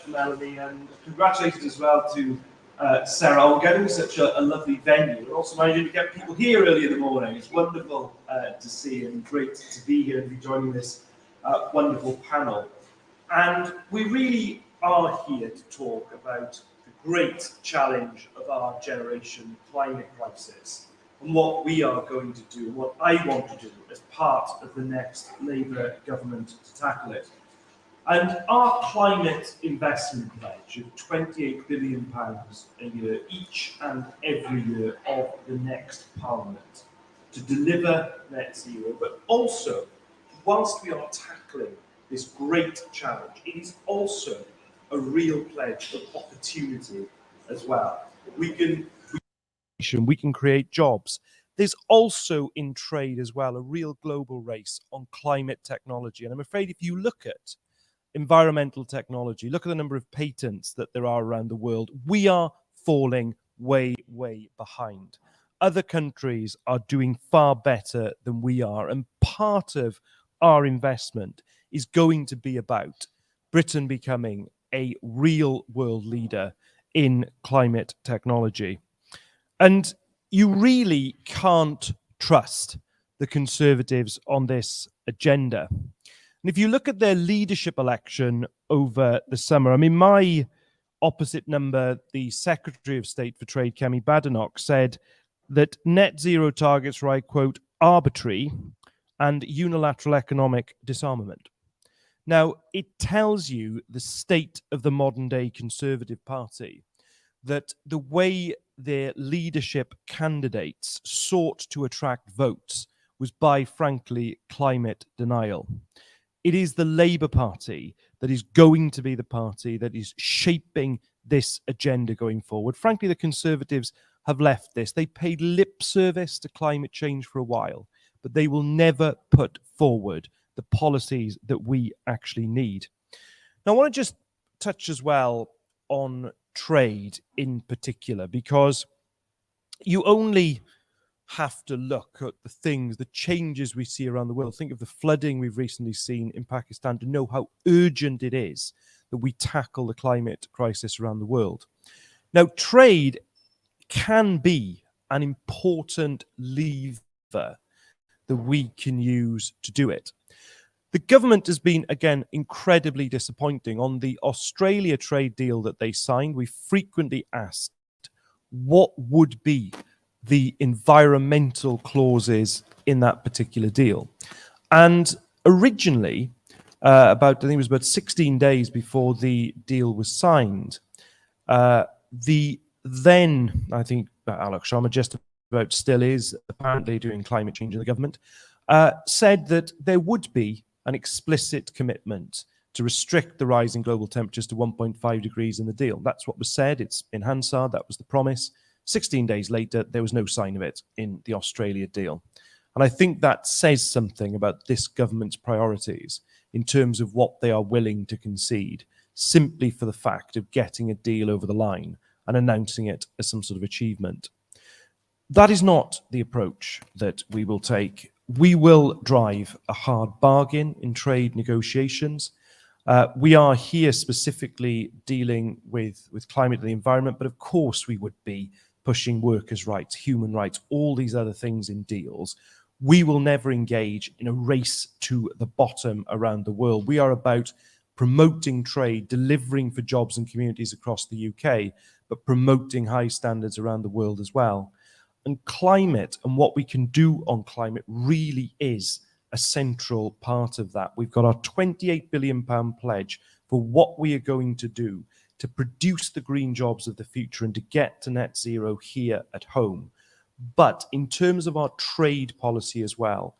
Melanie, and congratulations as well to SERA on getting such a lovely venue, and also managing to get people here early in the morning. It's wonderful to see, and great to be here and be joining this wonderful panel. And we really are here to talk about the great challenge of our generation, climate crisis, and what we are going to do, and what I want to do as part of the next Labour government to tackle it. And our climate investment pledge of £28 billion a year, each and every year of the next Parliament, to deliver net zero, but also, whilst we are tackling this great challenge, it is also a real pledge of opportunity as well. We can create jobs. There's also in trade as well a real global race on climate technology. And I'm afraid if you look at environmental technology, look at the number of patents that there are around the world, we are falling way, way behind. Other countries are doing far better than we are. And part of our investment is going to be about Britain becoming a real world leader in climate technology. And you really can't trust the Conservatives on this agenda. And if you look at their leadership election over the summer, I mean, my opposite number, the Secretary of State for Trade, Kemi Badenoch, said that net zero targets are, I quote, arbitrary and unilateral economic disarmament. Now, it tells you the state of the modern day Conservative Party, that the way their leadership candidates sought to attract votes was by, frankly, climate denial. It is the Labour Party that is going to be the party that is shaping this agenda going forward. Frankly, the Conservatives have left this. They paid lip service to climate change for a while, but they will never put forward the policies that we actually need. Now, I want to just touch as well on trade in particular, because you only have to look at the things, the changes we see around the world. Think of the flooding we've recently seen in Pakistan to know how urgent it is that we tackle the climate crisis around the world. Now, trade can be an important lever that we can use to do it. The government has been, again, incredibly disappointing. On the Australia trade deal that they signed, we frequently asked what would be the environmental clauses in that particular deal. And originally, I think it was about 16 days before the deal was signed, the then, I think, Alok Sharma just about still is apparently doing climate change in the government, said that there would be an explicit commitment to restrict the rise in global temperatures to 1.5 degrees in the deal. That's what was said. It's in Hansard. That was the promise. 16 days later, there was no sign of it in the Australia deal. And I think that says something about this government's priorities in terms of what they are willing to concede, simply for the fact of getting a deal over the line and announcing it as some sort of achievement. That is not the approach that we will take. We will drive a hard bargain in trade negotiations. We are here specifically dealing with climate and the environment, but of course we would be pushing workers' rights, human rights, all these other things in deals. We will never engage in a race to the bottom around the world. We are about promoting trade, delivering for jobs and communities across the UK, but promoting high standards around the world as well. And climate and what we can do on climate really is a central part of that. We've got our £28 billion pledge for what we are going to do to produce the green jobs of the future and to get to net zero here at home. But in terms of our trade policy as well,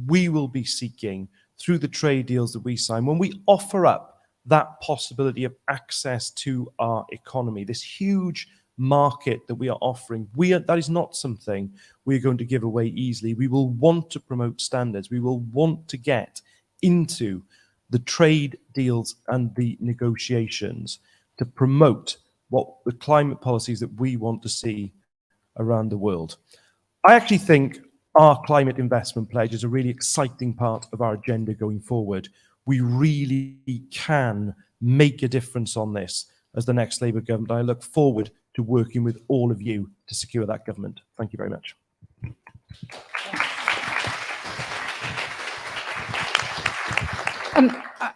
we will be seeking, through the trade deals that we sign, when we offer up that possibility of access to our economy, this huge market that we are offering, that is not something we're going to give away easily. We will want to promote standards. We will want to get into the trade deals and the negotiations to promote what the climate policies that we want to see around the world. I actually think our climate investment pledge is a really exciting part of our agenda going forward. We really can make a difference on this as the next Labour government. I look forward to working with all of you to secure that government. Thank you very much.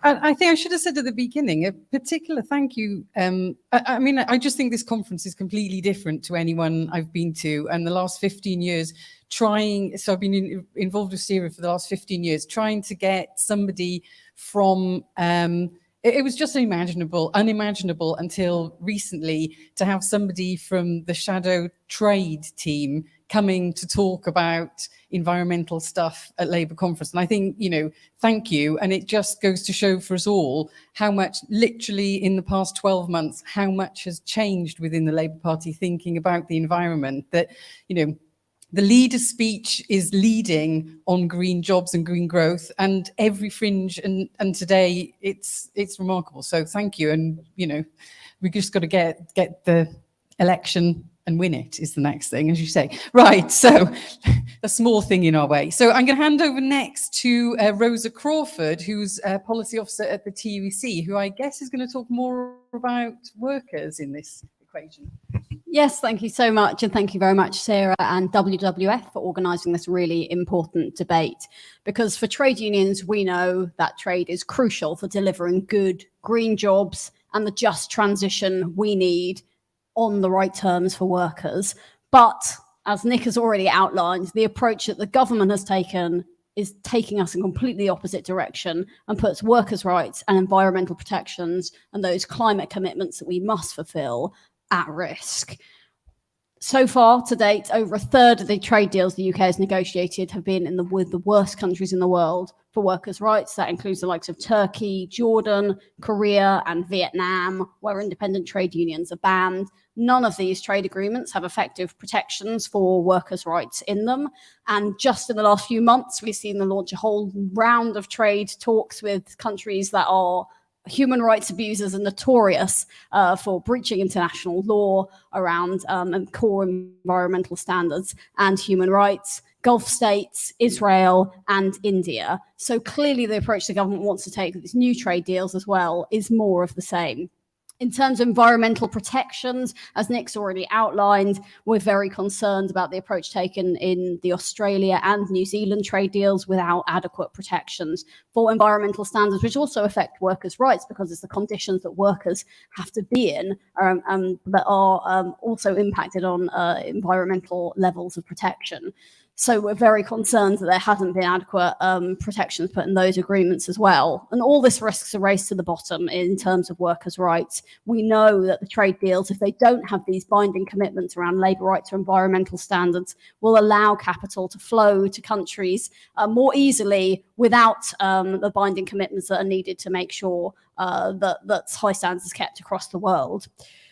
I think I should have said at the beginning, a particular thank you. I mean, I just think this conference is completely different to anyone I've been to. And the last 15 years so I've been involved with SERA for the last 15 years, trying to get somebody from, it was just unimaginable until recently to have somebody from the shadow trade team coming to talk about environmental stuff at Labour conference. And I think, thank you. And it just goes to show for us all how much, literally in the past 12 months, how much has changed within the Labour Party thinking about the environment, that, the leader's speech is leading on green jobs and green growth, and every fringe and today it's remarkable. So thank you. And, we just got to get the election and win it is the next thing, as you say. Right, so a small thing in our way. So I'm going to hand over next to Rosa Crawford, who's a policy officer at the TUC, who I guess is going to talk more about workers in this equation. Yes, thank you so much. And thank you very much, SERA and WWF, for organising this really important debate. Because for trade unions, we know that trade is crucial for delivering good green jobs and the just transition we need on the right terms for workers. But as Nick has already outlined, the approach that the government has taken is taking us in completely opposite direction and puts workers' rights and environmental protections and those climate commitments that we must fulfil at risk. So far, to date, over a third of the trade deals the UK has negotiated have been with the worst countries in the world for workers' rights. That includes the likes of Turkey, Jordan, Korea, and Vietnam, where independent trade unions are banned. None of these trade agreements have effective protections for workers' rights in them. And just in the last few months, we've seen them launch a whole round of trade talks with countries that are human rights abusers and notorious for breaching international law around core environmental standards and human rights. Gulf states, Israel, and India. So clearly the approach the government wants to take with its new trade deals as well is more of the same. In terms of environmental protections, as Nick's already outlined, we're very concerned about the approach taken in the Australia and New Zealand trade deals without adequate protections for environmental standards, which also affect workers' rights because it's the conditions that workers have to be in that are also impacted on environmental levels of protection. So we're very concerned that there hasn't been adequate protections put in those agreements as well. And all this risks a race to the bottom in terms of workers' rights. We know that the trade deals, if they don't have these binding commitments around labour rights or environmental standards, will allow capital to flow to countries more easily without the binding commitments that are needed to make sure that high standards are kept across the world.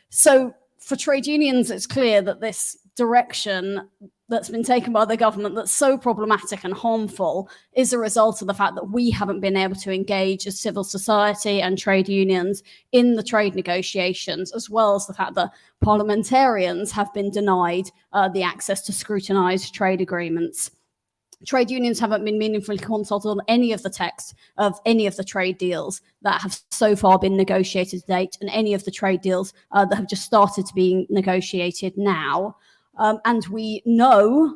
So for trade unions, it's clear that this direction that's been taken by the government that's so problematic and harmful is a result of the fact that we haven't been able to engage as civil society and trade unions in the trade negotiations, as well as the fact that parliamentarians have been denied the access to scrutinised trade agreements. Trade unions haven't been meaningfully consulted on any of the text of any of the trade deals that have so far been negotiated to date, and any of the trade deals that have just started to be negotiated now. And we know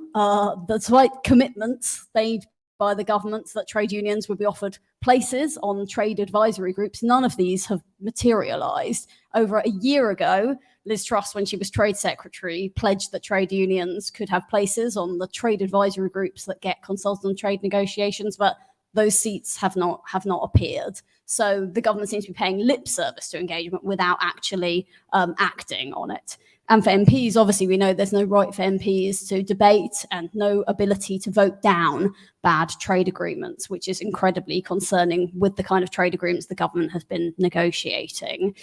despite commitments made by the government that trade unions would be offered places on trade advisory groups. None of these have materialised. Over a year ago, Liz Truss, when she was Trade Secretary, pledged that trade unions could have places on the trade advisory groups that get consulted on trade negotiations, but those seats have not appeared. So the government seems to be paying lip service to engagement without actually acting on it. And for MPs, obviously, we know there's no right for MPs to debate and no ability to vote down bad trade agreements, which is incredibly concerning with the kind of trade agreements the government has been negotiating.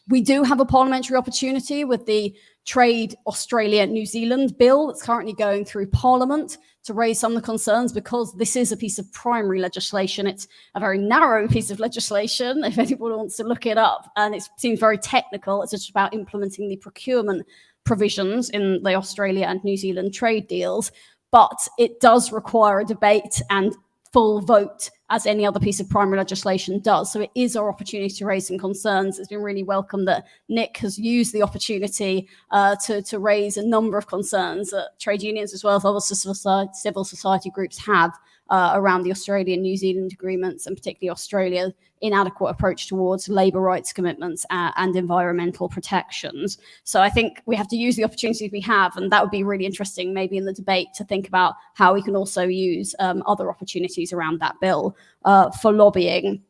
We do have a parliamentary opportunity with the Trade Australia-New Zealand bill that's currently going through Parliament to raise some of the concerns, because this is a piece of primary legislation. It's a very narrow piece of legislation, if anyone wants to look it up, and it seems very technical. It's just about implementing the procurement provisions in the Australia and New Zealand trade deals, but it does require a debate and full vote as any other piece of primary legislation does. So it is our opportunity to raise some concerns. It's been really welcome that Nick has used the opportunity to raise a number of concerns that trade unions as well as other civil society groups have around the Australia-New Zealand agreements, and particularly Australia's inadequate approach towards labour rights commitments and environmental protections. So I think we have to use the opportunities we have, and that would be really interesting maybe in the debate to think about how we can also use other opportunities around that bill for lobbying.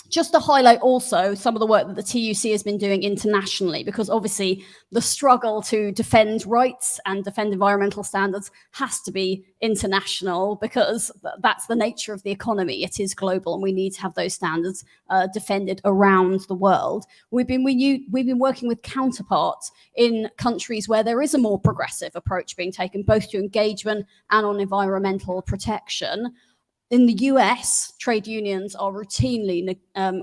Just to highlight also some of the work that the TUC has been doing internationally, because obviously the struggle to defend rights and defend environmental standards has to be international, because that's the nature of the economy. It is global, and we need to have those standards defended around the world. We've been working with counterparts in countries where there is a more progressive approach being taken, both to engagement and on environmental protection. In the US, trade unions are routinely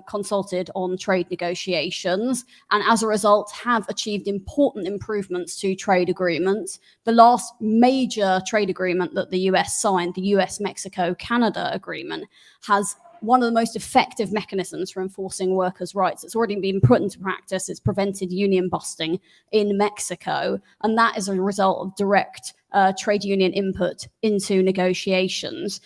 consulted on trade negotiations, and as a result have achieved important improvements to trade agreements. The last major trade agreement that the US signed, the US-Mexico-Canada agreement, has one of the most effective mechanisms for enforcing workers' rights. It's already been put into practice. It's prevented union busting in Mexico, and that is a result of direct trade union input into negotiations.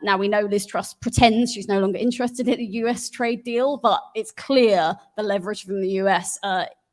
Now, we know Liz Truss pretends she's no longer interested in a US trade deal, but it's clear the leverage from the US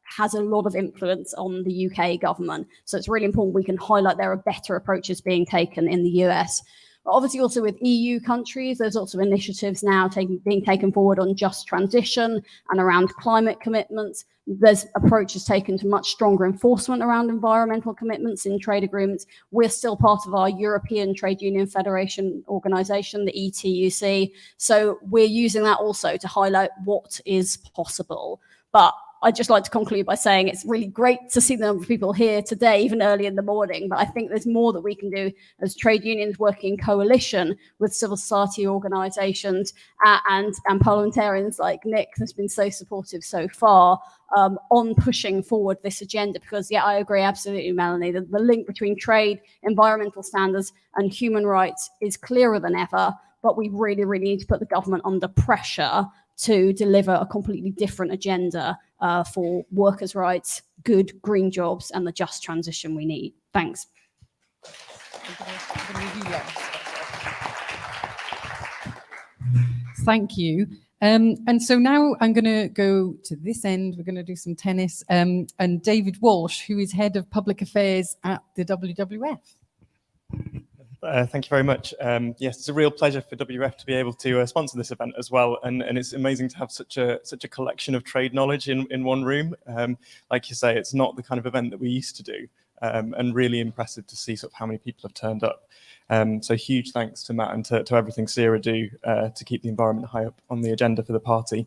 has a lot of influence on the UK government. So it's really important we can highlight there are better approaches being taken in the US. But obviously also with EU countries, there's lots of initiatives now being taken forward on just transition and around climate commitments. There's approaches taken to much stronger enforcement around environmental commitments in trade agreements. We're still part of our European Trade Union Federation organisation, the ETUC. So we're using that also to highlight what is possible. But I'd just like to conclude by saying it's really great to see the number of people here today, even early in the morning, but I think there's more that we can do as trade unions working in coalition with civil society organisations and parliamentarians like Nick, who's been so supportive so far on pushing forward this agenda. Because, yeah, I agree absolutely, Melanie, that the link between trade, environmental standards and human rights is clearer than ever, but we really, really need to put the government under pressure to deliver a completely different agenda for workers' rights, good green jobs, and the just transition we need. Thanks. Thank you. And so now I'm going to go to this end. We're going to do some tennis. And David Walsh, who is Head of Public Affairs at the WWF. Thank you very much. Yes, it's a real pleasure for WWF to be able to sponsor this event as well, and it's amazing to have such a collection of trade knowledge in one room. Like you say, it's not the kind of event that we used to do, and really impressive to see sort of how many people have turned up. So huge thanks to Matt and to everything SERA do to keep the environment high up on the agenda for the party.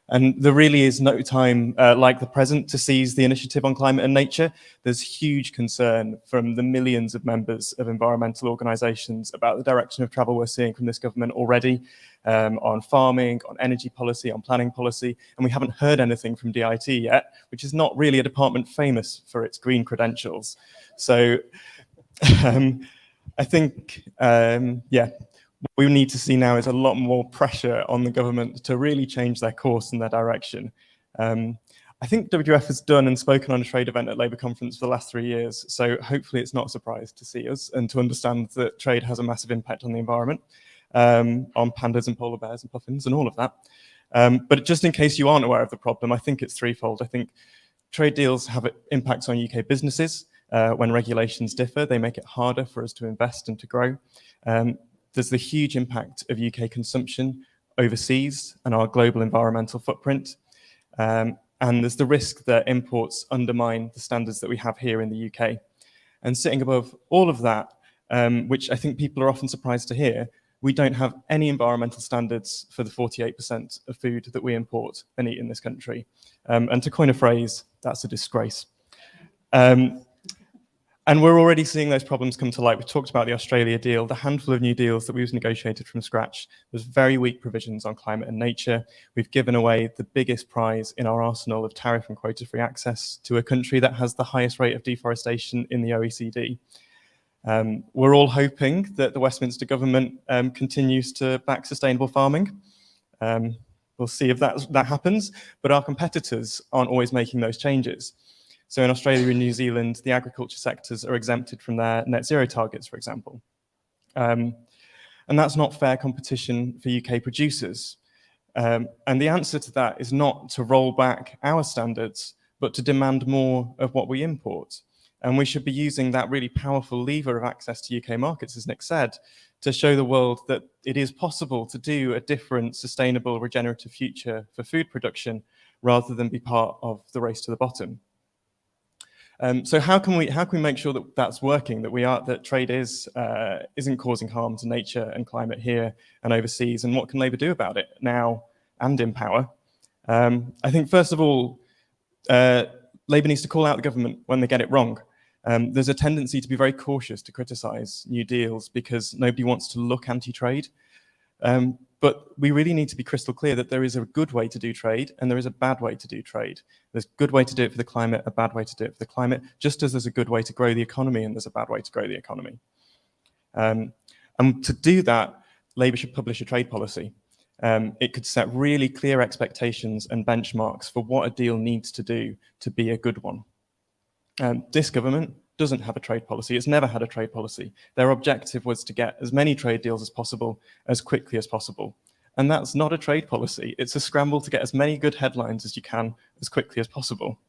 And there really is no time like the present to seize the initiative on climate and nature. There's huge concern from the millions of members of environmental organisations about the direction of travel we're seeing from this government already on farming, on energy policy, on planning policy. And we haven't heard anything from DIT yet, which is not really a department famous for its green credentials. So I think, yeah, what we need to see now is a lot more pressure on the government to really change their course and their direction. I think WWF has done and spoken on a trade event at Labour Conference for the last 3 years, so hopefully it's not a surprise to see us and to understand that trade has a massive impact on the environment, on pandas and polar bears and puffins and all of that. But just in case you aren't aware of the problem, I think it's threefold. I think trade deals have impacts on UK businesses. When regulations differ, they make it harder for us to invest and to grow. There's the huge impact of UK consumption overseas and our global environmental footprint. And there's the risk that imports undermine the standards that we have here in the UK. And sitting above all of that, which I think people are often surprised to hear, we don't have any environmental standards for the 48% of food that we import and eat in this country. And to coin a phrase, that's a disgrace. And we're already seeing those problems come to light. We talked about the Australia deal, the handful of new deals that we've negotiated from scratch. There's very weak provisions on climate and nature. We've given away the biggest prize in our arsenal of tariff and quota-free access to a country that has the highest rate of deforestation in the OECD. We're all hoping that the Westminster government continues to back sustainable farming. We'll see if that happens, but our competitors aren't always making those changes. So in Australia and New Zealand, the agriculture sectors are exempted from their net zero targets, for example. And that's not fair competition for UK producers. And the answer to that is not to roll back our standards, but to demand more of what we import. And we should be using that really powerful lever of access to UK markets, as Nick said, to show the world that it is possible to do a different, sustainable, regenerative future for food production, rather than be part of the race to the bottom. So how can we make sure that that's working, that trade isn't causing harm to nature and climate here and overseas, and what can Labour do about it now and in power? I think first of all, Labour needs to call out the government when they get it wrong. There's a tendency to be very cautious to criticise new deals because nobody wants to look anti-trade. But we really need to be crystal clear that there is a good way to do trade and there is a bad way to do trade. There's a good way to do it for the climate, a bad way to do it for the climate, just as there's a good way to grow the economy and there's a bad way to grow the economy. And to do that, Labour should publish a trade policy. It could set really clear expectations and benchmarks for what a deal needs to do to be a good one. This government doesn't have a trade policy. It's never had a trade policy. Their objective was to get as many trade deals as possible, as quickly as possible. And that's not a trade policy. It's a scramble to get as many good headlines as you can, as quickly as possible.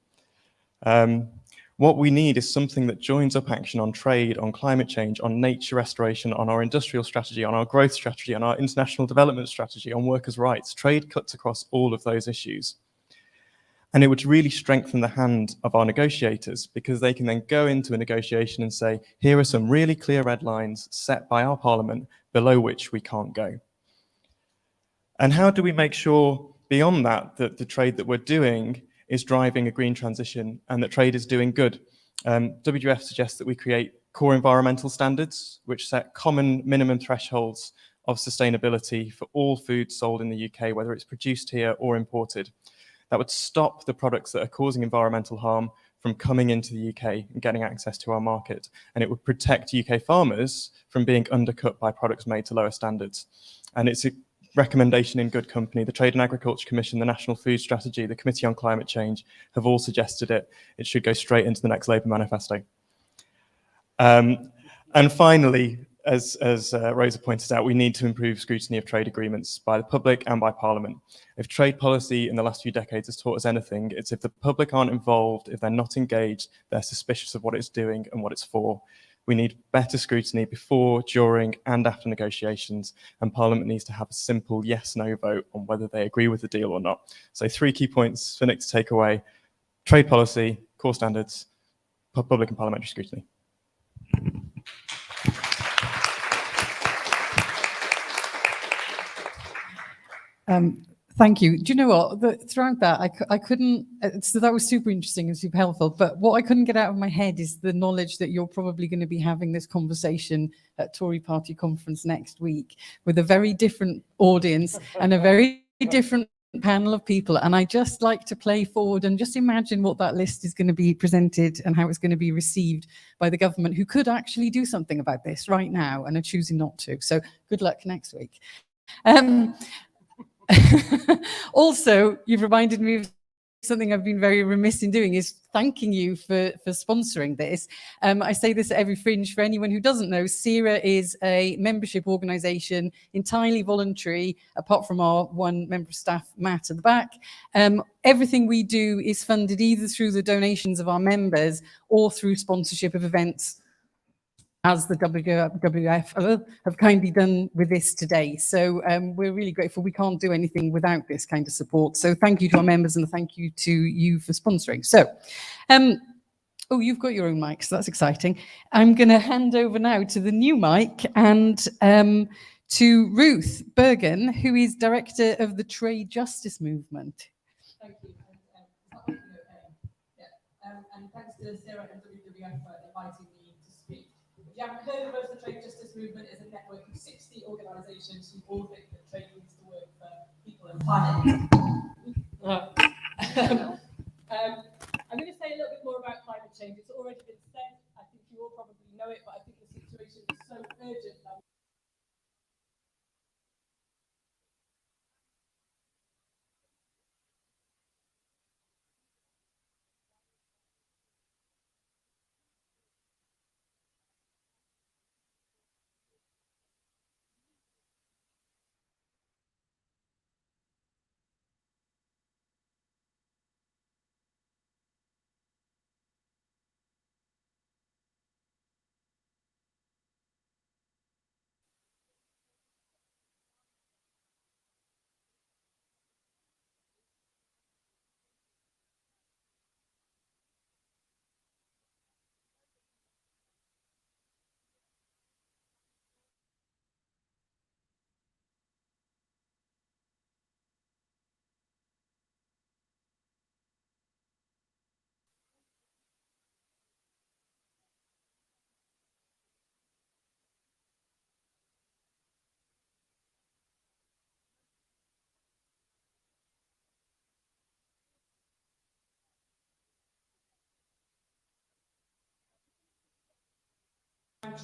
What we need is something that joins up action on trade, on climate change, on nature restoration, on our industrial strategy, on our growth strategy, on our international development strategy, on workers' rights. Trade cuts across all of those issues. And it would really strengthen the hand of our negotiators, because they can then go into a negotiation and say, here are some really clear red lines set by our parliament below which we can't go. And how do we make sure beyond that, that the trade that we're doing is driving a green transition and that trade is doing good? WWF suggests that we create core environmental standards, which set common minimum thresholds of sustainability for all food sold in the UK, whether it's produced here or imported. That would stop the products that are causing environmental harm from coming into the UK and getting access to our market. And it would protect UK farmers from being undercut by products made to lower standards. And it's a recommendation in good company. The Trade and Agriculture Commission, the National Food Strategy, the Committee on Climate Change have all suggested it. It should go straight into the next Labour manifesto. And finally, as Rosa pointed out, we need to improve scrutiny of trade agreements by the public and by Parliament. If trade policy in the last few decades has taught us anything, it's if the public aren't involved, if they're not engaged, they're suspicious of what it's doing and what it's for. We need better scrutiny before, during and after negotiations, and Parliament needs to have a simple yes/no vote on whether they agree with the deal or not. So 3 key points for Nick to take away: trade policy, core standards, public and parliamentary scrutiny. Thank you. Do you know what? Throughout that, I couldn't, so that was super interesting and super helpful, but what I couldn't get out of my head is the knowledge that you're probably going to be having this conversation at Tory party conference next week with a very different audience and a very different panel of people. And I just like to play forward and just imagine what that list is going to be presented and how it's going to be received by the government, who could actually do something about this right now and are choosing not to. So good luck next week. Also, you've reminded me of something I've been very remiss in doing, is thanking you for sponsoring this. I say this at every Fringe. For anyone who doesn't know, SERA is a membership organisation, entirely voluntary, apart from our one member of staff, Matt, at the back. Everything we do is funded either through the donations of our members or through sponsorship of events, as the WWF have kindly done with this today. So we're really grateful. We can't do anything without this kind of support. So thank you to our members and thank you to you for sponsoring. So, oh, you've got your own mic, so that's exciting. I'm going to hand over now to the new mic and to Ruth Bergen, who is Director of the Trade Justice Movement. Thank you. And thanks to SERA and WWF for inviting me to speak. If you haven't heard of us, the Trade Justice Movement is a network of 60 organisations who all think that trade needs to work for people and planet. I'm going to say a little bit more about climate change. It's already been said. I think you all probably know it, but I think this is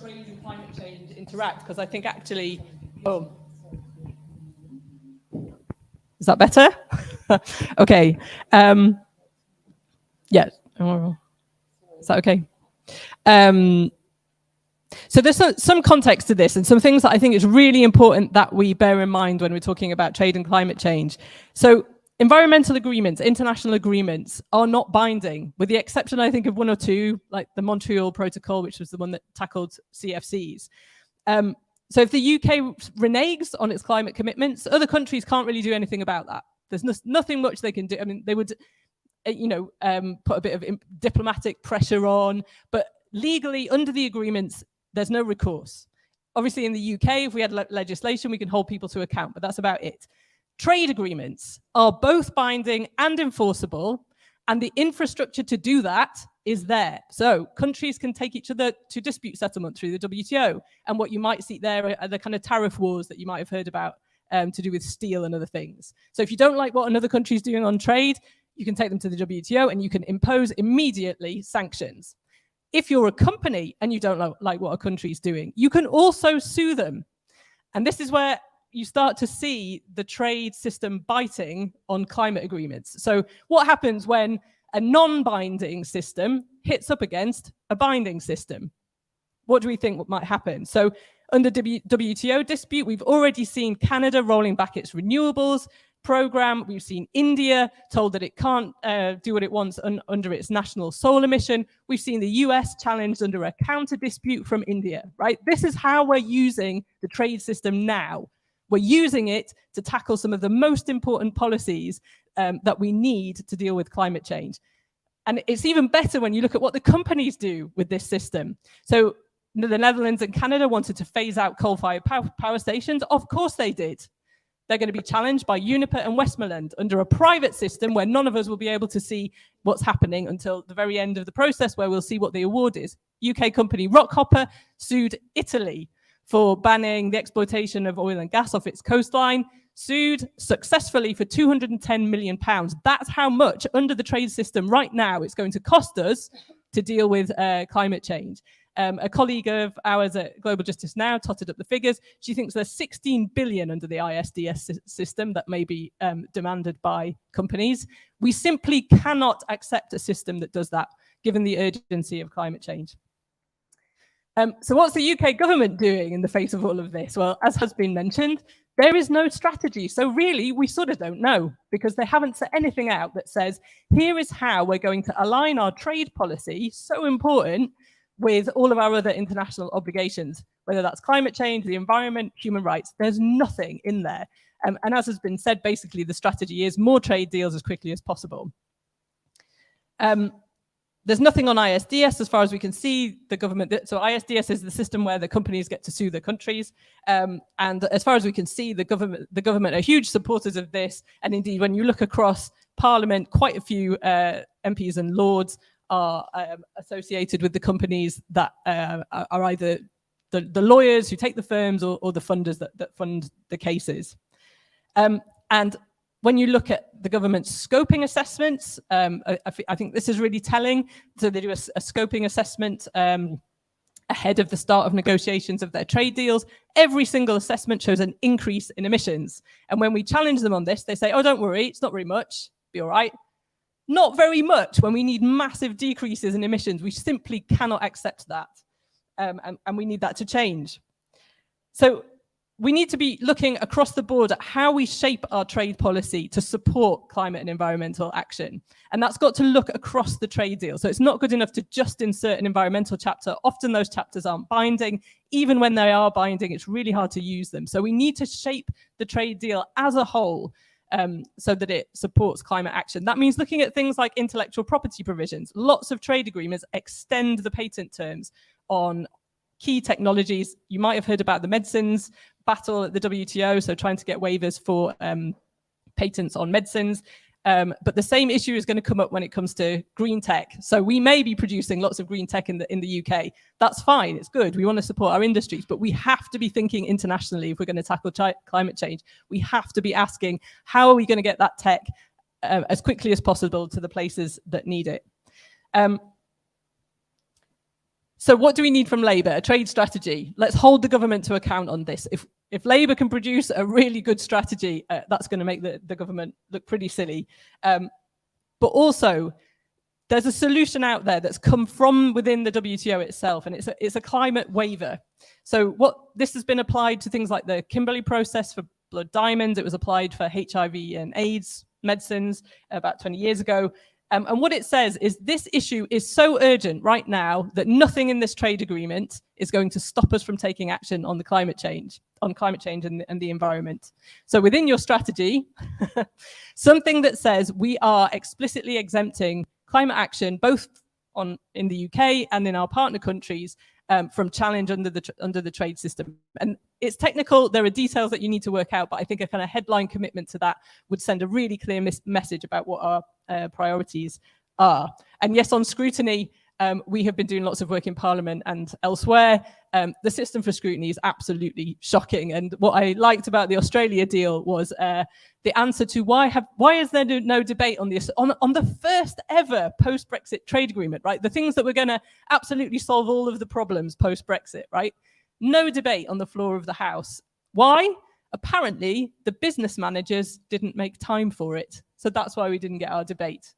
trade and climate change interact, because I think actually, oh, is that better? Okay. Yeah. Is that okay? So there's some context to this and some things that I think is really important that we bear in mind when we're talking about trade and climate change. So environmental agreements, international agreements are not binding, with the exception, I think, of one or two, like the Montreal Protocol, which was the one that tackled CFCs. So if the UK reneges on its climate commitments, other countries can't really do anything about that. There's nothing much they can do. I mean, they would, put a bit of diplomatic pressure on, but legally, under the agreements, there's no recourse. Obviously, in the UK, if we had legislation, we can hold people to account, but that's about it. Trade agreements are both binding and enforceable, and the infrastructure to do that is there. So countries can take each other to dispute settlement through the WTO, and what you might see there are the kind of tariff wars that you might have heard about to do with steel and other things. So if you don't like what another country is doing on trade, you can take them to the WTO and you can impose immediately sanctions. If you're a company and you don't like what a country is doing, you can also sue them. And this is where you start to see the trade system biting on climate agreements. So what happens when a non-binding system hits up against a binding system? What do we think might happen? So under WTO dispute, we've already seen Canada rolling back its renewables program. We've seen India told that it can't do what it wants under its national solar mission. We've seen the US challenged under a counter dispute from India, right? This is how we're using the trade system now. We're using it to tackle some of the most important policies that we need to deal with climate change. And it's even better when you look at what the companies do with this system. So the Netherlands and Canada wanted to phase out coal-fired power stations. Of course they did. They're going to be challenged by Uniper and Westmoreland under a private system where none of us will be able to see what's happening until the very end of the process, where we'll see what the award is. UK company Rockhopper sued Italy for banning the exploitation of oil and gas off its coastline, sued successfully for £210 million. That's how much under the trade system right now it's going to cost us to deal with climate change. A colleague of ours at Global Justice Now totted up the figures. She thinks there's 16 billion under the ISDS system that may be demanded by companies. We simply cannot accept a system that does that, given the urgency of climate change. So what's the UK government doing in the face of all of this? Well, as has been mentioned, there is no strategy. So really, we sort of don't know, because they haven't set anything out that says, here is how we're going to align our trade policy, so important, with all of our other international obligations, whether that's climate change, the environment, human rights. There's nothing in there. And as has been said, basically the strategy is more trade deals as quickly as possible. There's nothing on ISDS as far as we can see. The government, so ISDS is the system where the companies get to sue the countries. And as far as we can see, the government are huge supporters of this. And indeed, when you look across Parliament, quite a few MPs and Lords are associated with the companies that are either the lawyers who take the firms or the funders that fund the cases. And when you look at the government's scoping assessments, I think this is really telling. So they do a scoping assessment ahead of the start of negotiations of their trade deals. Every single assessment shows an increase in emissions. And when we challenge them on this, they say, oh, don't worry, it's not very much, be all right. Not very much when we need massive decreases in emissions. We simply cannot accept that. And we need that to change. So we need to be looking across the board at how we shape our trade policy to support climate and environmental action. And that's got to look across the trade deal. So it's not good enough to just insert an environmental chapter. Often those chapters aren't binding. Even when they are binding, it's really hard to use them. So we need to shape the trade deal as a whole so that it supports climate action. That means looking at things like intellectual property provisions. Lots of trade agreements extend the patent terms on key technologies. You might have heard about the medicines battle at the WTO, so trying to get waivers for patents on medicines. But the same issue is going to come up when it comes to green tech. So we may be producing lots of green tech in the UK. That's fine, it's good. We want to support our industries, but we have to be thinking internationally if we're going to tackle climate change. We have to be asking, how are we going to get that tech as quickly as possible to the places that need it? So what do we need from Labour? A trade strategy. Let's hold the government to account on this. If Labour can produce a really good strategy, that's going to make the government look pretty silly. But also, there's a solution out there that's come from within the WTO itself, and it's a climate waiver. So this has been applied to things like the Kimberley process for blood diamonds. It was applied for HIV and AIDS medicines about 20 years ago. And what it says is this issue is so urgent right now that nothing in this trade agreement is going to stop us from taking action on climate change and the environment. So within your strategy, something that says we are explicitly exempting climate action, both in the UK and in our partner countries, from challenge under the trade system. And it's technical, there are details that you need to work out, but I think a kind of headline commitment to that would send a really clear message about what our priorities are. And yes, on scrutiny, we have been doing lots of work in Parliament and elsewhere. The system for scrutiny is absolutely shocking. And what I liked about the Australia deal was the answer to why is there no debate on this on the first ever post-Brexit trade agreement, right? The things that were going to absolutely solve all of the problems post-Brexit, right? No debate on the floor of the House. Why? Apparently, the business managers didn't make time for it. So that's why we didn't get our debate.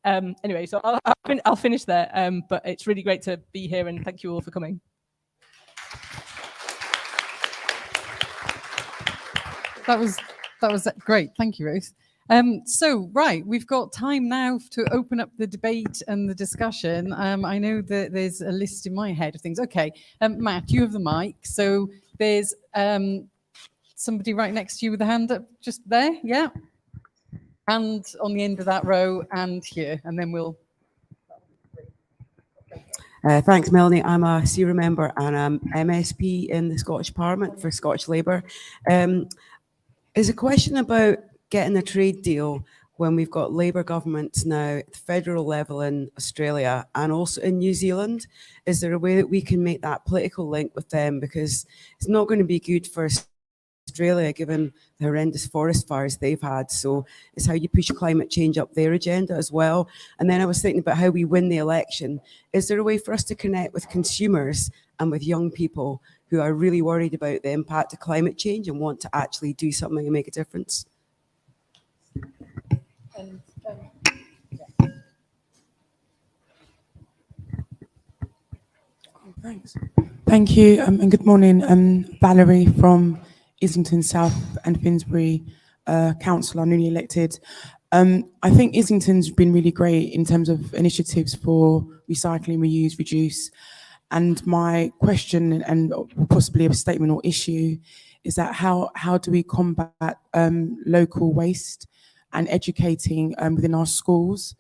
Anyway, so I'll finish there, but it's really great to be here, and thank you all for coming. That was great. Thank you, Ruth. So, right, we've got time now to open up the debate and the discussion. I know that there's a list in my head of things. Okay, Matt, you have the mic. So there's somebody right next to you with a hand up just there. Yeah. And on the end of that row and here, and then we'll... Thanks, Melanie. I'm a SERA member and I'm MSP in the Scottish Parliament for Scottish Labour. Is a question about getting a trade deal when we've got Labour governments now at the federal level in Australia and also in New Zealand. Is there a way that we can make that political link with them? Because it's not going to be good for Australia, given the horrendous forest fires they've had. So it's how you push climate change up their agenda as well. And then I was thinking about how we win the election. Is there a way for us to connect with consumers and with young people who are really worried about the impact of climate change and want to actually do something and make a difference? Thanks. Thank you, and good morning. Valerie from Islington South and Finsbury Council, are newly elected. I think Islington's been really great in terms of initiatives for recycling, reuse, reduce. And my question, and possibly a statement or issue, is that how do we combat local waste and educating within our schools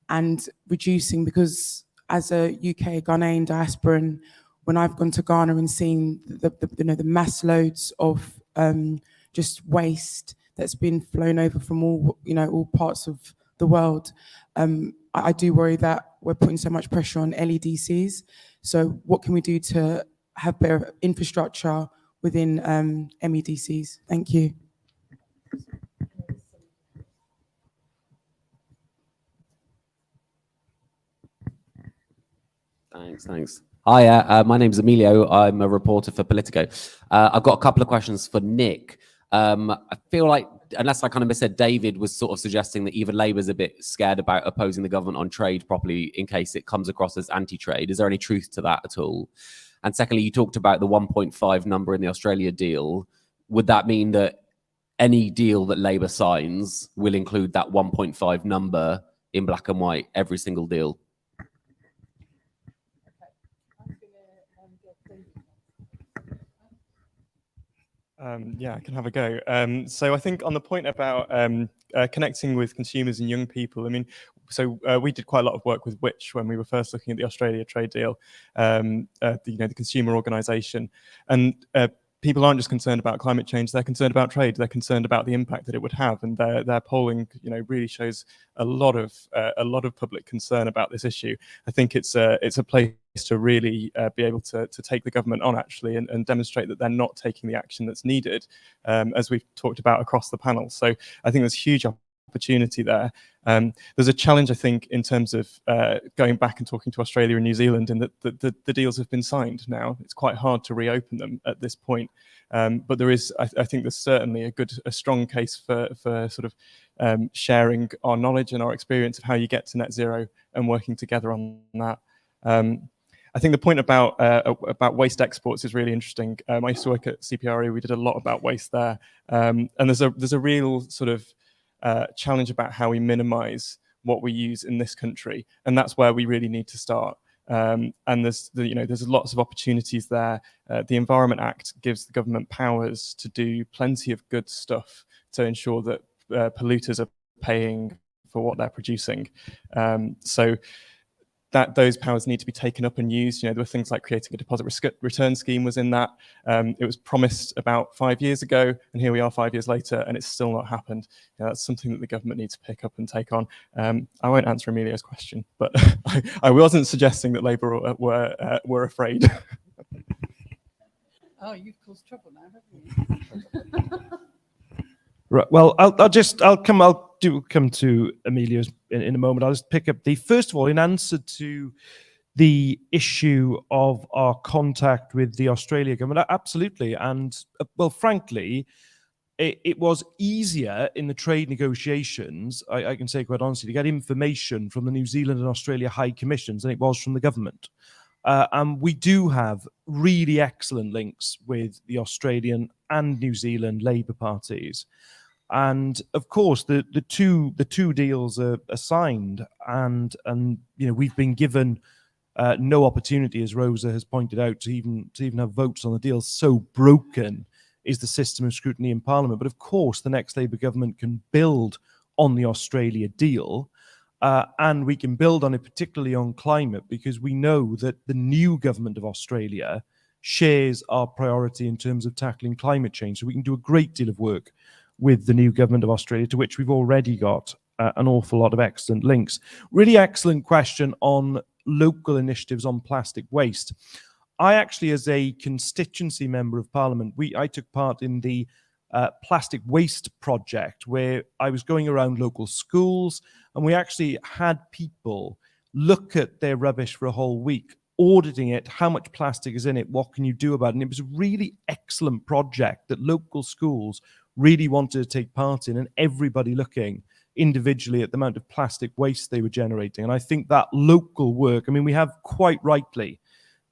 and reducing, because as a UK Ghanaian diasporan, when I've gone to Ghana and seen the mass loads of just waste that's been flown over from all parts of the world, I do worry that we're putting so much pressure on LEDCs. So what can we do to have better infrastructure within MEDCs? Thank you. Thanks. Hi, my name's Emilio. I'm a reporter for Politico. I've got a couple of questions for Nick. I feel like, unless I kind of missaid, David was sort of suggesting that even Labour's a bit scared about opposing the government on trade properly in case it comes across as anti-trade. Is there any truth to that at all? And secondly, you talked about the 1.5 number in the Australia deal. Would that mean that any deal that Labour signs will include that 1.5 number in black and white, every single deal? Yeah, I can have a go. So I think on the point about connecting with consumers and young people, I mean, so we did quite a lot of work with Which when we were first looking at the Australia trade deal, the consumer organisation, and people aren't just concerned about climate change; they're concerned about trade. They're concerned about the impact that it would have, and their polling, really shows a lot of public concern about this issue. I think it's a place to really be able to take the government on actually and demonstrate that they're not taking the action that's needed, as we've talked about across the panel. So I think there's huge opportunity there. There's a challenge, I think, in terms of going back and talking to Australia and New Zealand, and that the deals have been signed now. It's quite hard to reopen them at this point. But there is, I think there's certainly a strong case for sort of sharing our knowledge and our experience of how you get to net zero and working together on that. I think the point about waste exports is really interesting. I used to work at CPRE. We did a lot about waste there, and there's a real sort of challenge about how we minimise what we use in this country, and that's where we really need to start. And there's lots of opportunities there. The Environment Act gives the government powers to do plenty of good stuff to ensure that polluters are paying for what they're producing. So that those powers need to be taken up and used. There were things like creating a deposit return scheme was in that. It was promised about 5 years ago, and here we are 5 years later, and it's still not happened. That's something that the government needs to pick up and take on. I won't answer Emilio's question, but I wasn't suggesting that Labour were afraid. Oh, you've caused trouble now, haven't you? Right. Well, I'll come to Emilio's in a moment. I'll just pick up first of all, in answer to the issue of our contact with the Australia government. Absolutely. And well, frankly, it was easier in the trade negotiations, I can say quite honestly, to get information from the New Zealand and Australia High Commissions than it was from the government. And we do have really excellent links with the Australian and New Zealand Labour parties. And of course, the two deals are signed, and we've been given no opportunity, as Rosa has pointed out, to even have votes on the deals. So broken is the system of scrutiny in Parliament. But of course, the next Labour government can build on the Australia deal, and we can build on it, particularly on climate, because we know that the new government of Australia shares our priority in terms of tackling climate change. So we can do a great deal of work with the new government of Australia, to which we've already got an awful lot of excellent links. Really excellent question on local initiatives on plastic waste. I actually, as a constituency member of Parliament, I took part in the plastic waste project, where I was going around local schools, and we actually had people look at their rubbish for a whole week, auditing it, how much plastic is in it, what can you do about it. And it was a really excellent project that local schools really wanted to take part in, and everybody looking individually at the amount of plastic waste they were generating. And I think that local work, we have quite rightly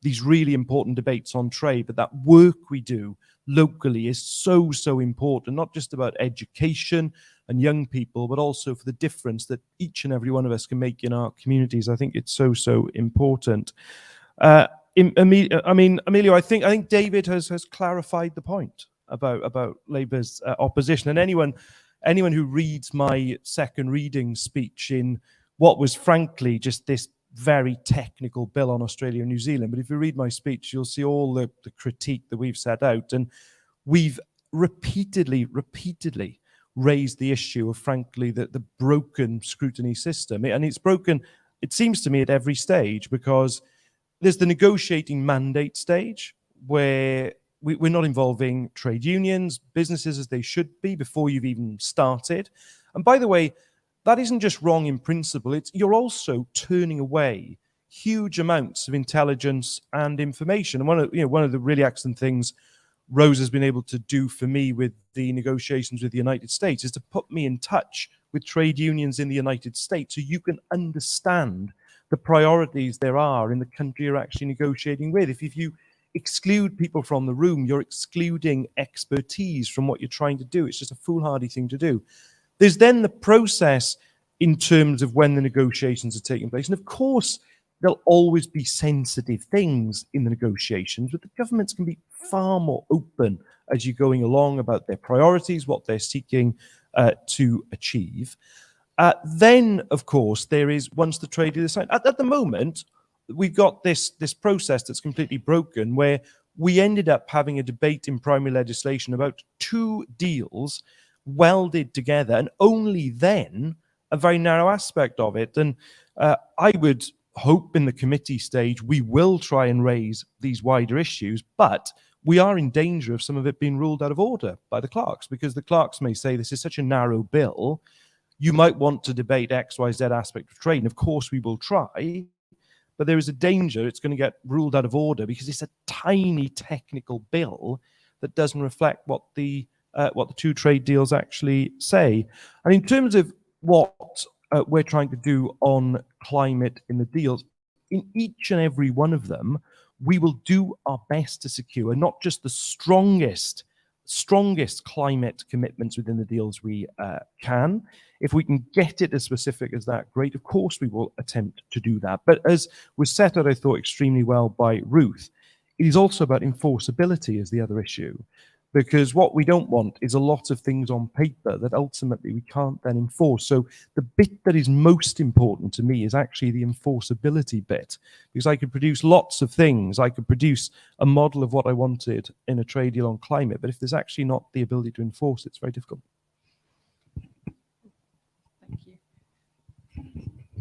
these really important debates on trade, but that work we do locally is so important, not just about education and young people, but also for the difference that each and every one of us can make in our communities. I think it's so important. Emilio, I think David has clarified the point about Labour's opposition, and anyone who reads my second reading speech in what was frankly just this very technical bill on Australia and New Zealand, but if you read my speech, you'll see all the critique that we've set out, and we've repeatedly raised the issue of, frankly, the broken scrutiny system. And it's broken, it seems to me, at every stage, because there's the negotiating mandate stage, where we're not involving trade unions, businesses as they should be before you've even started. And by the way, that isn't just wrong in principle, you're also turning away huge amounts of intelligence and information. And one of the really excellent things Rose has been able to do for me with the negotiations with the United States is to put me in touch with trade unions in the United States, so you can understand the priorities there are in the country you're actually negotiating with. If you exclude people from the room, you're excluding expertise from what you're trying to do. It's just a foolhardy thing to do. There's then the process in terms of when the negotiations are taking place. And of course, there'll always be sensitive things in the negotiations, but the governments can be far more open as you're going along about their priorities, what they're seeking to achieve. Then, of course, there is, once the trade deal is signed, at the moment, we've got this process that's completely broken, where we ended up having a debate in primary legislation about two deals welded together, and only then a very narrow aspect of it. And I would hope in the committee stage we will try and raise these wider issues, but we are in danger of some of it being ruled out of order by the clerks, because the clerks may say this is such a narrow bill, you might want to debate X, Y, Z aspect of trade. And of course we will try, but there is a danger it's going to get ruled out of order because it's a tiny technical bill that doesn't reflect what the two trade deals actually say. And in terms of what we're trying to do on climate in the deals, in each and every one of them, we will do our best to secure not just the strongest climate commitments within the deals we can. If we can get it as specific as that, great. Of course, we will attempt to do that. But as was set out, I thought, extremely well by Ruth, it is also about enforceability as the other issue. Because what we don't want is a lot of things on paper that ultimately we can't then enforce. So the bit that is most important to me is actually the enforceability bit, because I could produce lots of things. I could produce a model of what I wanted in a trade deal on climate, but if there's actually not the ability to enforce it, it's very difficult. Thank you.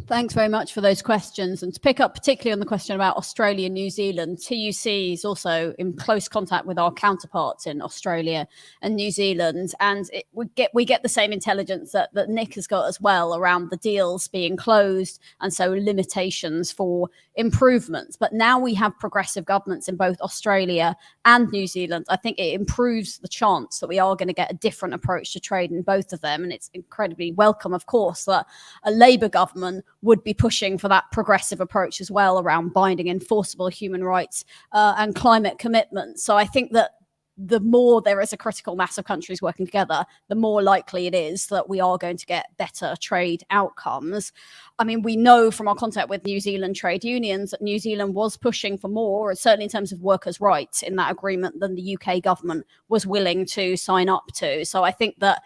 Thanks very much for those questions. And to pick up particularly on the question about Australia and New Zealand, TUC is also in close contact with our counterparts in Australia and New Zealand. And we get the same intelligence that Nick has got as well around the deals being closed and so limitations for improvements. But now we have progressive governments in both Australia and New Zealand. I think it improves the chance that we are going to get a different approach to trade in both of them. And it's incredibly welcome, of course, that a Labour government would be pushing for that progressive approach as well around binding enforceable human rights and climate commitments. So I think that the more there is a critical mass of countries working together, the more likely it is that we are going to get better trade outcomes. I mean, we know from our contact with New Zealand trade unions that New Zealand was pushing for more, certainly in terms of workers' rights in that agreement, than the UK government was willing to sign up to. So I think that,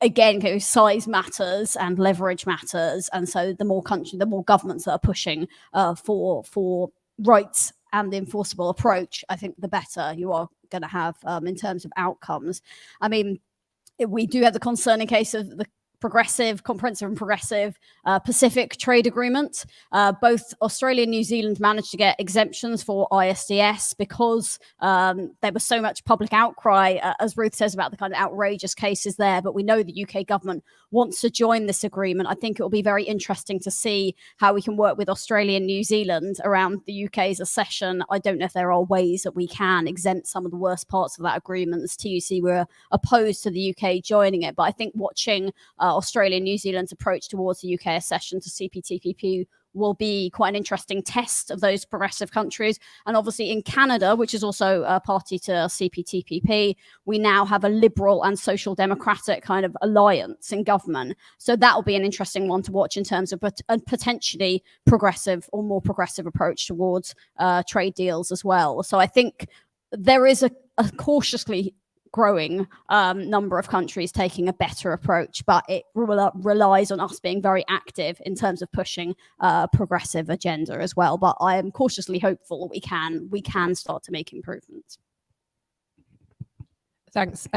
again, size matters and leverage matters. And so the more governments that are pushing for rights and the enforceable approach, I think the better you are going to have in terms of outcomes. I mean, we do have the concerning case of the comprehensive and progressive Pacific trade agreement. Both Australia and New Zealand managed to get exemptions for ISDS because there was so much public outcry, as Ruth says, about the kind of outrageous cases there. But we know the UK government wants to join this agreement. I think it will be very interesting to see how we can work with Australia and New Zealand around the UK's accession. I don't know if there are ways that we can exempt some of the worst parts of that agreement. As TUC were opposed to the UK joining it. But I think watching Australia and New Zealand's approach towards the UK accession to CPTPP will be quite an interesting test of those progressive countries. And obviously in Canada, which is also a party to CPTPP, we now have a liberal and social democratic kind of alliance in government. So that will be an interesting one to watch in terms of a potentially progressive or more progressive approach towards trade deals as well. So I think there is a cautiously growing number of countries taking a better approach, but it relies on us being very active in terms of pushing progressive agenda as well. But I am cautiously hopeful that we can start to make improvements. Thanks.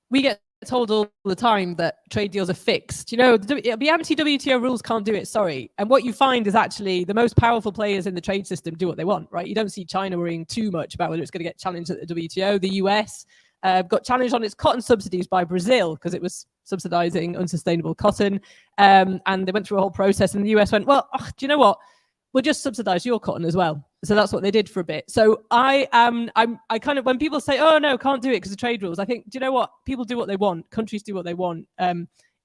We get told all the time that trade deals are fixed. You know, the anti-WTO rules can't do it, sorry. And what you find is actually the most powerful players in the trade system do what they want, right? You don't see China worrying too much about whether it's going to get challenged at the WTO. The US got challenged on its cotton subsidies by Brazil because it was subsidizing unsustainable cotton. And they went through a whole process and the US went, well, do you know what? We'll just subsidize your cotton as well. So that's what they did for a bit. So I kind of, when people say, oh no, can't do it because of trade rules, I think, do you know what? People do what they want. Countries do what they want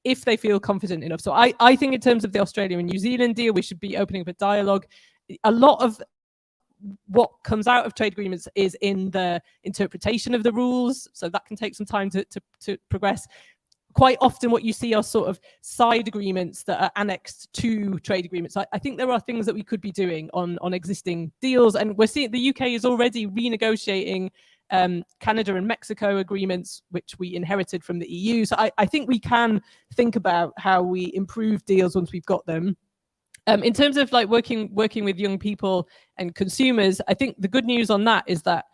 if they feel confident enough. So I think in terms of the Australia and New Zealand deal, we should be opening up a dialogue. A lot of what comes out of trade agreements is in the interpretation of the rules. So that can take some time to progress. Quite often what you see are sort of side agreements that are annexed to trade agreements. I think there are things that we could be doing on existing deals. And we're seeing the UK is already renegotiating Canada and Mexico agreements, which we inherited from the EU. So I think we can think about how we improve deals once we've got them. In terms of like working with young people and consumers, I think the good news on that is that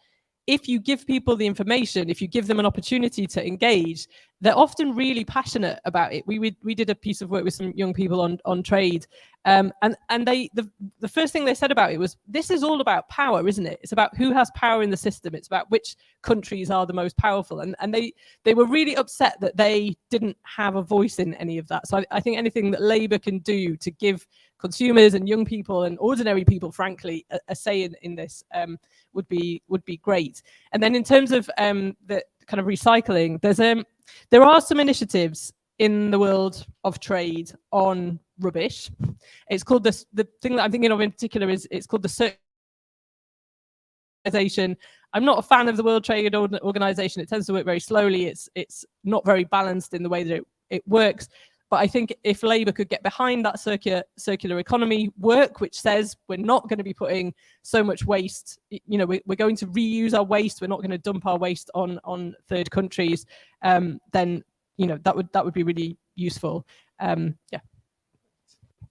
if you give people the information, if you give them an opportunity to engage, they're often really passionate about it. We did a piece of work with some young people on trade, and the first thing they said about it was, this is all about power, isn't it? It's about who has power in the system. It's about which countries are the most powerful, and they were really upset that they didn't have a voice in any of that. So I think anything that Labour can do to give consumers and young people and ordinary people, frankly, a say in this would be great. And then in terms of the kind of recycling, there are some initiatives in the world of trade on rubbish. It's called the thing that I'm thinking of in particular is it's called the circularization. I'm not a fan of the World Trade Organization. It tends to work very slowly. It's not very balanced in the way that it works. But I think if Labour could get behind that circular economy work, which says we're not going to be putting so much waste, you know, we're going to reuse our waste, we're not going to dump our waste on third countries, then, you know, that would be really useful. Yeah.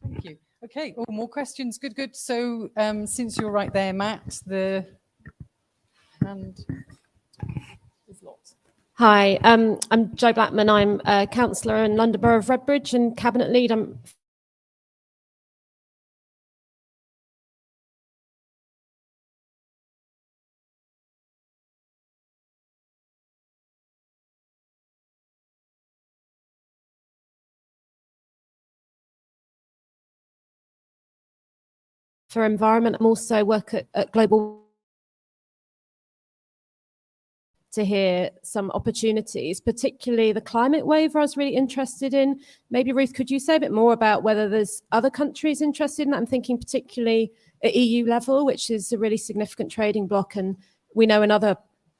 Thank you. Okay, oh, more questions. Good. So since you're right there, Max, the hand is lots. Hi, I'm Jo Blackman. I'm a councillor in London Borough of Redbridge and Cabinet Lead. I'm for environment. I'm also work at Global to hear some opportunities, particularly the climate waiver I was really interested in. Maybe Ruth, could you say a bit more about whether there's other countries interested in that? I'm thinking particularly at EU level, which is a really significant trading bloc, and we know in other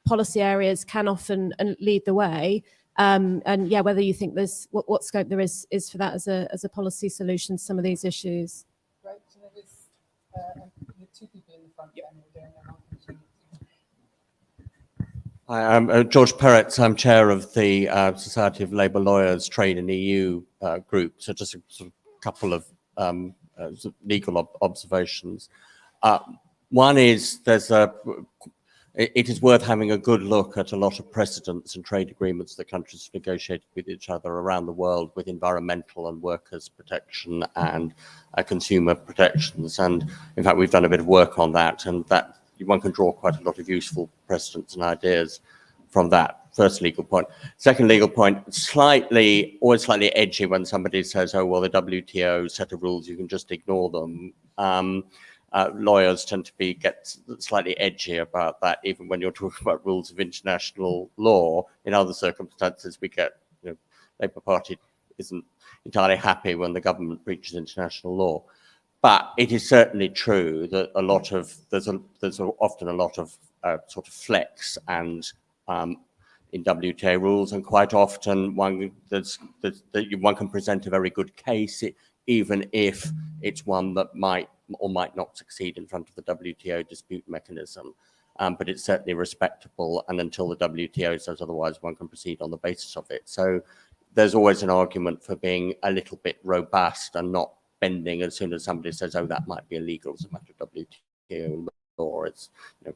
policy areas can often lead the way. And yeah, whether you think there's what scope there is for that as a policy solution to some of these issues. Right, so there is the two people in the front. Yeah. Hi, I'm George Perrett. I'm chair of the Society of Labour Lawyers Trade and EU group. So just a sort of couple of legal observations. One is it is worth having a good look at a lot of precedents and trade agreements that countries have negotiated with each other around the world with environmental and workers' protection and consumer protections. And in fact, we've done a bit of work on that, and that one can draw quite a lot of useful precedents and ideas from that. First legal point. Second legal point, always slightly edgy when somebody says, oh, well, the WTO set of rules, you can just ignore them. Lawyers tend to get slightly edgy about that, even when you're talking about rules of international law. In other circumstances, we get, you know, Labour Party isn't entirely happy when the government breaches international law. But it is certainly true that there's often a lot of sort of flex and in WTA rules, and quite often one can present a very good case, even if it's one that might or might not succeed in front of the WTO dispute mechanism. But it's certainly respectable, and until the WTO says otherwise, one can proceed on the basis of it. So there's always an argument for being a little bit robust and not bending as soon as somebody says, oh, that might be illegal as a matter of WTO law. It's, you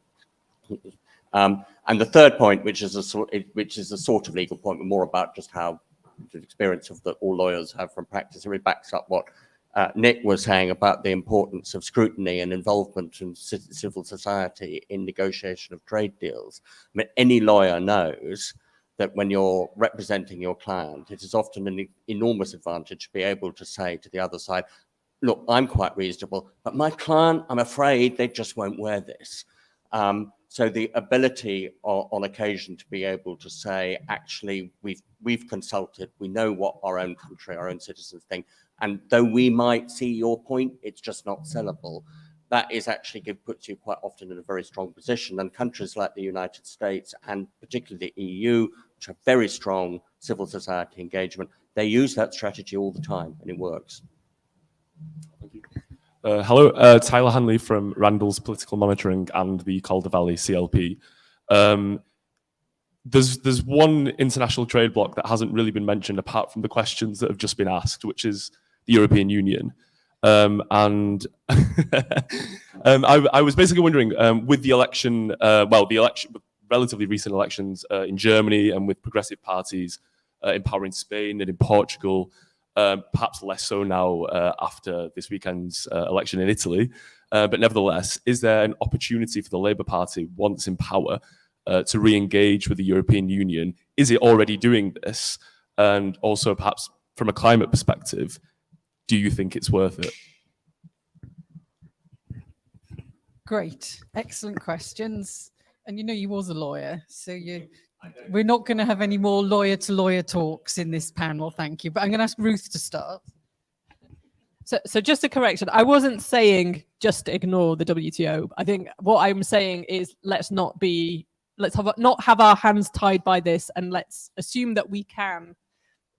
know, and the third point, which is a sort of legal point, but more about just how the experience of that all lawyers have from practice, it really backs up what Nick was saying about the importance of scrutiny and involvement in civil society in negotiation of trade deals. I mean, any lawyer knows that when you're representing your client, it is often an enormous advantage to be able to say to the other side, look, I'm quite reasonable, but my client, I'm afraid they just won't wear this. So the ability on occasion to be able to say, actually, we've consulted, we know what our own country, our own citizens think, and though we might see your point, it's just not sellable. That is actually puts you quite often in a very strong position. And countries like the United States, and particularly the EU, which have very strong civil society engagement, they use that strategy all the time, and it works. Thank you. Hello, Tyler Hanley from Randall's Political Monitoring and the Calder Valley CLP. There's one international trade bloc that hasn't really been mentioned apart from the questions that have just been asked, which is the European Union. And I was basically wondering, with the election, relatively recent elections in Germany and with progressive parties in power in Spain and in Portugal, perhaps less so now after this weekend's election in Italy. But nevertheless, is there an opportunity for the Labour Party, once in power, to re-engage with the European Union? Is it already doing this? And also, perhaps from a climate perspective, do you think it's worth it? Great, excellent questions. And you was a lawyer, so we're not going to have any more lawyer-to-lawyer talks in this panel, thank you. But I'm going to ask Ruth to start. So just a correction, I wasn't saying just ignore the WTO. I think what I'm saying is let's not have our hands tied by this, and let's assume that we can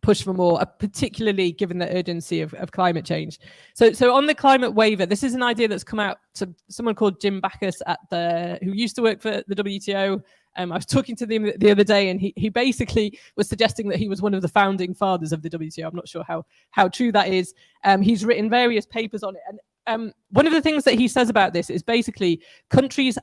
push for more, particularly given the urgency of climate change. So on the climate waiver, this is an idea that's come out to someone called Jim Backus who used to work for the WTO. I was talking to him the other day, and he basically was suggesting that he was one of the founding fathers of the WTO. I'm not sure how true that is. He's written various papers on it. And one of the things that he says about this is basically countries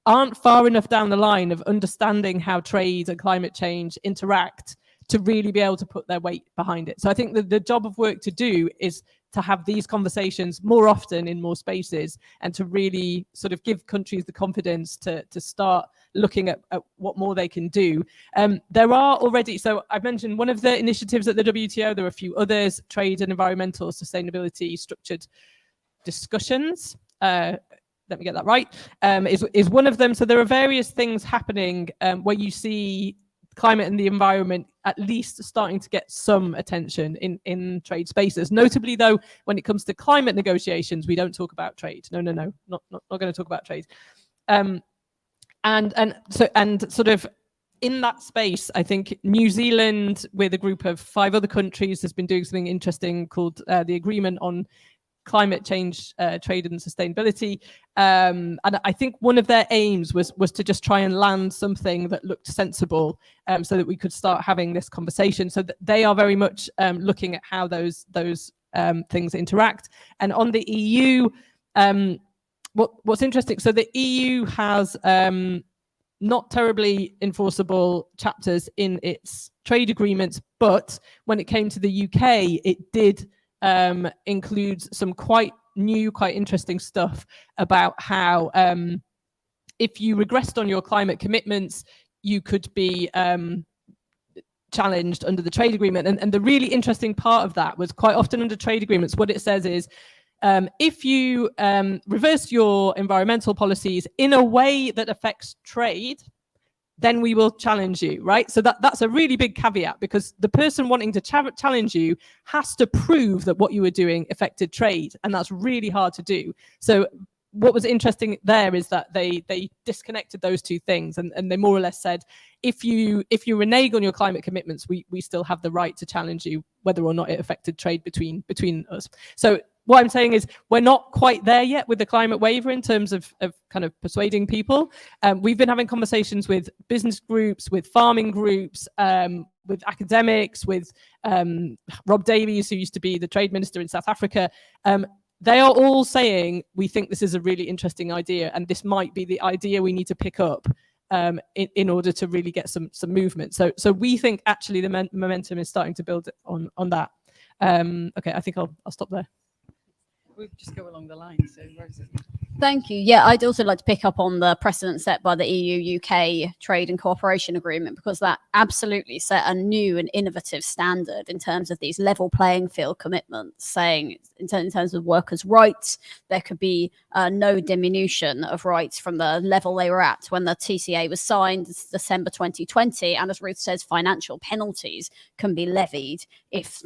aren't far enough down the line of understanding how trade and climate change interact to really be able to put their weight behind it. So I think that the job of work to do is to have these conversations more often in more spaces, and to really sort of give countries the confidence to start looking at what more they can do. There are already, so I've mentioned one of the initiatives at the WTO, there are a few others, trade and environmental sustainability structured discussions. Let me get that right, is one of them. So there are various things happening where you see climate and the environment at least starting to get some attention in trade spaces. Notably, though, when it comes to climate negotiations, we don't talk about trade. No, not going to talk about trade. And sort of in that space, I think New Zealand, with a group of 5 other countries, has been doing something interesting called the Agreement on Climate Change, Trade and Sustainability. And I think one of their aims was to just try and land something that looked sensible, so that we could start having this conversation. So that they are very much looking at how those things interact. And on the EU, what's interesting, so the EU has not terribly enforceable chapters in its trade agreements, but when it came to the UK, it did includes some quite new, quite interesting stuff about how if you regressed on your climate commitments, you could be challenged under the trade agreement. And the really interesting part of that was quite often under trade agreements, what it says is, if you reverse your environmental policies in a way that affects trade, then we will challenge you, right? So that's a really big caveat, because the person wanting to challenge you has to prove that what you were doing affected trade, and that's really hard to do. So what was interesting there is that they disconnected those two things, and they more or less said, if you renege on your climate commitments, we still have the right to challenge you, whether or not it affected trade between us. So what I'm saying is we're not quite there yet with the climate waiver in terms of kind of persuading people. We've been having conversations with business groups, with farming groups, with academics, with Rob Davies, who used to be the trade minister in South Africa. They are all saying, we think this is a really interesting idea, and this might be the idea we need to pick up in order to really get some movement. So we think actually the momentum is starting to build on that. Okay, I think I'll stop there. We'll just go along the line. So Rosie. Thank you. Yeah, I'd also like to pick up on the precedent set by the EU-UK Trade and Cooperation Agreement, because that absolutely set a new and innovative standard in terms of these level playing field commitments, saying in terms of workers' rights, there could be no diminution of rights from the level they were at when the TCA was signed, December 2020. And as Ruth says, financial penalties can be levied if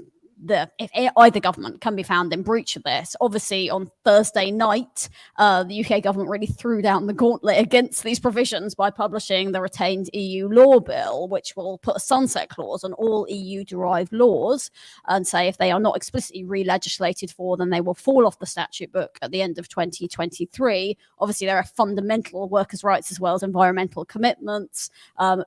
either government can be found in breach of this. Obviously, on Thursday night, the UK government really threw down the gauntlet against these provisions by publishing the retained EU law bill, which will put a sunset clause on all EU-derived laws and say if they are not explicitly re-legislated for, then they will fall off the statute book at the end of 2023. Obviously, there are fundamental workers' rights as well as environmental commitments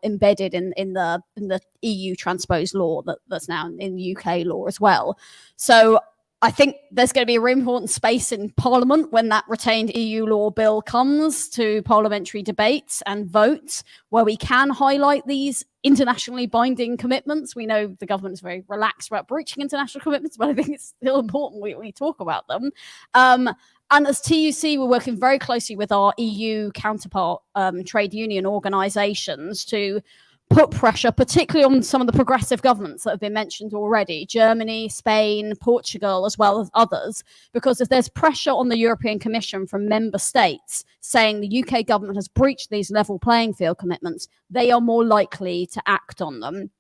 embedded in the EU transposed law that's now in UK law as well. So I think there's going to be a really important space in Parliament when that retained EU law bill comes to parliamentary debates and votes, where we can highlight these internationally binding commitments. We know the government is very relaxed about breaching international commitments, but I think it's still important we talk about them. And as TUC, we're working very closely with our EU counterpart trade union organisations to put pressure, particularly on some of the progressive governments that have been mentioned already, Germany, Spain, Portugal, as well as others, because if there's pressure on the European Commission from member states saying the UK government has breached these level playing field commitments, they are more likely to act on them.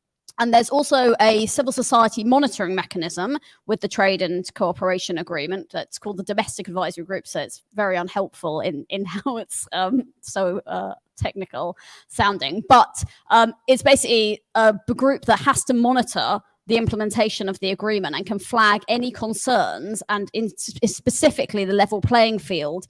And there's also a civil society monitoring mechanism with the trade and cooperation agreement. That's called the Domestic Advisory Group. So it's very unhelpful in how it's so technical sounding. But it's basically a group that has to monitor the implementation of the agreement and can flag any concerns, and specifically the level playing field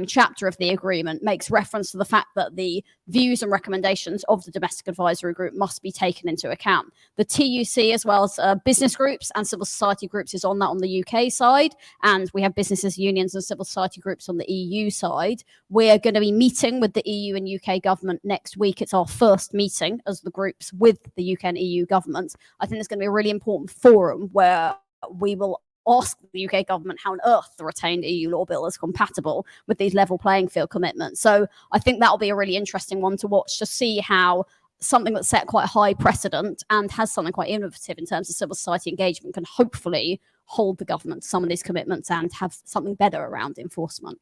chapter of the agreement makes reference to the fact that the views and recommendations of the Domestic Advisory Group must be taken into account. The TUC, as well as business groups and civil society groups, is on that on the UK side, and we have businesses, unions and civil society groups on the EU side. We're going to be meeting with the EU and UK government next week. It's our first meeting as the groups with the UK and EU governments. I think there's going to be a really important forum where we will ask the UK government how on earth the retained EU law bill is compatible with these level playing field commitments. So I think that'll be a really interesting one to watch, to see how something that's set quite a high precedent and has something quite innovative in terms of civil society engagement can hopefully hold the government to some of these commitments and have something better around enforcement.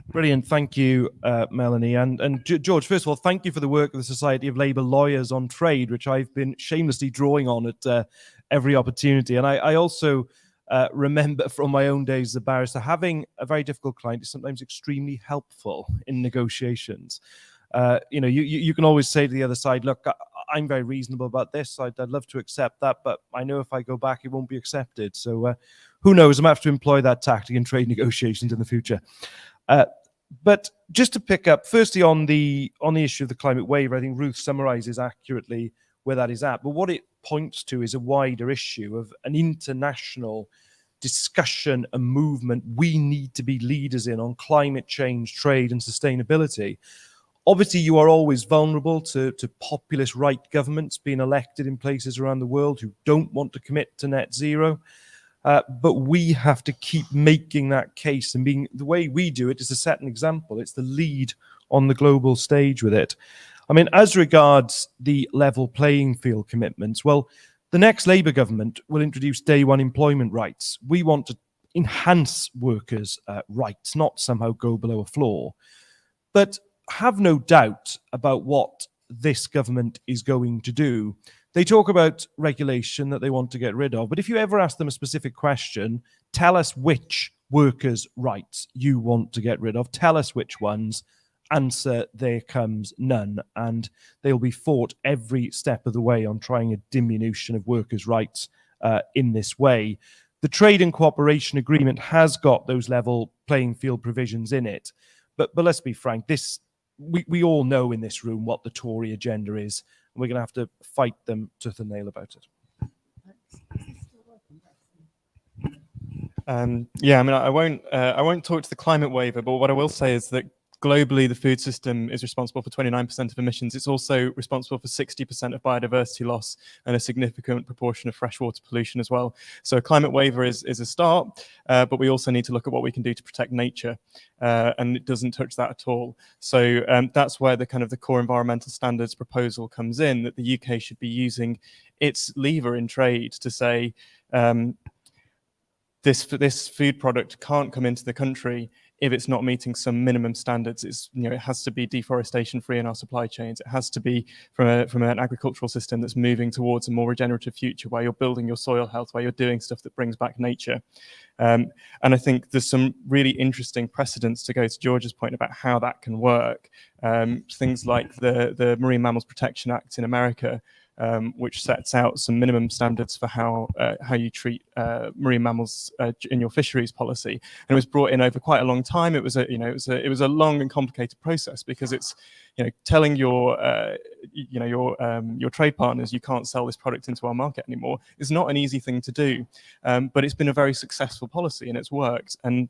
Brilliant. Thank you, Melanie. And George, first of all, thank you for the work of the Society of Labour Lawyers on Trade, which I've been shamelessly drawing on at every opportunity. And I also remember from my own days as a barrister, having a very difficult client is sometimes extremely helpful in negotiations. You can always say to the other side, look, I'm very reasonable about this. I'd love to accept that, but I know if I go back, it won't be accepted. So who knows? I'm going to have to employ that tactic in trade negotiations in the future. But just to pick up, firstly, on the issue of the climate waiver, I think Ruth summarises accurately where that is at. But what it points to is a wider issue of an international discussion and movement we need to be leaders in on climate change, trade and sustainability. Obviously, you are always vulnerable to populist right governments being elected in places around the world who don't want to commit to net zero. But we have to keep making that case, and the way we do it is to set an example. It's the lead on the global stage with it. I mean, as regards the level playing field commitments, well, the next Labour government will introduce day one employment rights. We want to enhance workers' rights, not somehow go below a floor. But have no doubt about what this government is going to do. They talk about regulation that they want to get rid of, but if you ever ask them a specific question, tell us which workers' rights you want to get rid of, tell us which ones, answer, there comes none, and they'll be fought every step of the way on trying a diminution of workers' rights in this way. The Trade and Cooperation Agreement has got those level playing field provisions in it, but let's be frank, we all know in this room what the Tory agenda is. We're going to have to fight them tooth and nail about it. Yeah, I mean, I won't talk to the climate waiver, but what I will say is that globally, the food system is responsible for 29% of emissions. It's also responsible for 60% of biodiversity loss and a significant proportion of freshwater pollution as well. So a climate waiver is a start, but we also need to look at what we can do to protect nature, and it doesn't touch that at all. So that's where the kind of the core environmental standards proposal comes in, that the UK should be using its lever in trade to say this food product can't come into the country if it's not meeting some minimum standards. It has to be deforestation free in our supply chains. It has to be from an agricultural system that's moving towards a more regenerative future, where you're building your soil health, where you're doing stuff that brings back nature. And I think there's some really interesting precedents, to go to George's point about how that can work. Things like the Marine Mammals Protection Act in America, which sets out some minimum standards for how you treat marine mammals in your fisheries policy. And it was brought in over quite a long time. It was a long and complicated process, because it's telling your trade partners you can't sell this product into our market anymore is not an easy thing to do, but it's been a very successful policy and it's worked. And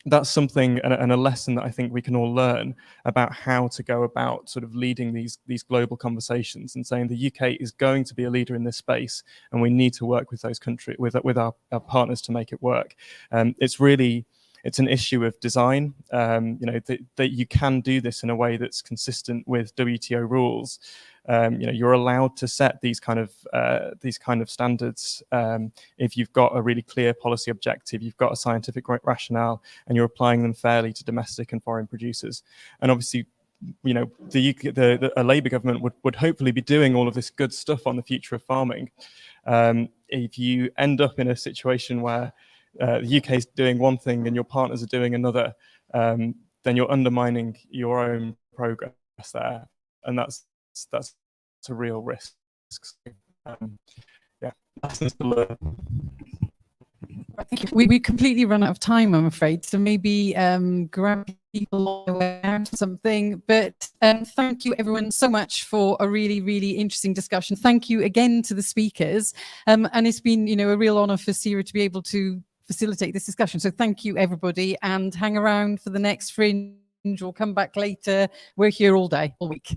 that's something and a lesson that I think we can all learn about how to go about sort of leading these global conversations, and saying the UK is going to be a leader in this space, and we need to work with those countries, with our partners, to make it work. It's an issue of design, that you can do this in a way that's consistent with WTO rules. You're allowed to set these kind of standards if you've got a really clear policy objective, you've got a scientific rationale, and you're applying them fairly to domestic and foreign producers. And obviously, a Labour government would hopefully be doing all of this good stuff on the future of farming. If you end up in a situation where the UK is doing one thing and your partners are doing another, then you're undermining your own progress there, and that's a real risk. Lessons to learn. We completely run out of time, I'm afraid. So maybe grab people or something. But thank you, everyone, so much for a really, really interesting discussion. Thank you again to the speakers. And it's been, a real honour for SERA to be able to facilitate this discussion. So thank you, everybody, and hang around for the next Fringe or come back later. We're here all day, all week.